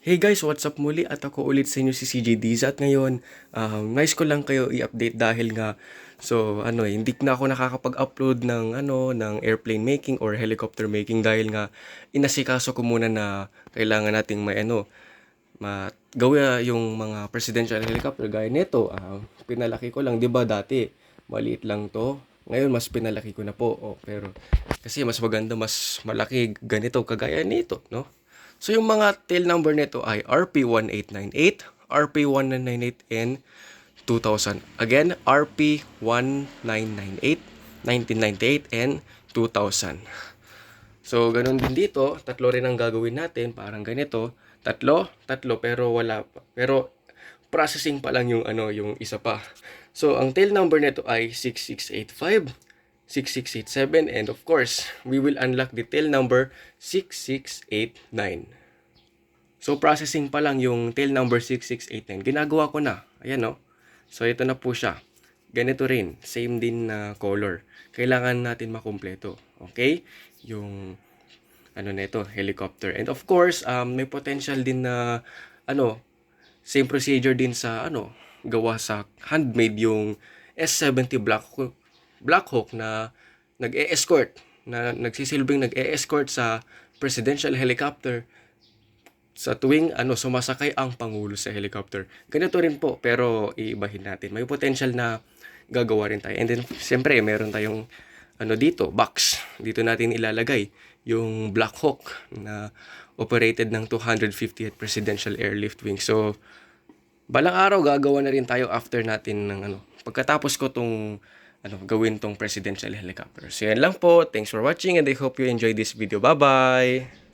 Hey guys, what's up muli? At ako ulit sa inyo si CJ Diza at ngayon, nice ko lang kayo i-update dahil nga hindi na ako nakakapag-upload ng airplane making or helicopter making dahil nga inasikaso ko muna na kailangan nating magawa yung mga presidential helicopter gaya nito. Pinalaki ko lang, 'di ba dati? Maliit lang 'to. Ngayon mas pinalaki ko na po. Pero kasi mas maganda, mas malaki ganito kagaya nito, no? So yung mga tail number nito ay RP1898, RP1998, and 2000. Again, RP1998, 1998, and 2000. So, ganun din dito, tatlo rin ang gagawin natin, parang ganito. Tatlo, tatlo, pero wala pa. Pero processing pa lang yung isa pa. So, ang tail number nito ay 6685, 6687, and of course, we will unlock the tail number 6689. So, processing pa lang yung tail number 6689. Ginagawa ko na. Ayan, no? So, ito na po siya. Ganito rin. Same din na color. Kailangan natin makumpleto. Okay? Yung, nito, helicopter. And of course, may potential din na, same procedure din sa, gawa sa handmade yung S-70 Black Hawk na nag-e-escort, na nagsisilbing nag-e-escort sa presidential helicopter sa tuwing sumasakay ang pangulo sa helicopter. Ganito rin po, pero iibahin natin. May potential na gagawa rin tayo. And then, siyempre, meron tayong dito, box. Dito natin ilalagay yung Black Hawk na operated ng 250th Presidential Airlift Wing. So, balang araw gagawa na rin tayo after natin ng pagkatapos ko tong gawin tong presidential helicopter. So, yan lang po. Thanks for watching and I hope you enjoyed this video. Bye-bye!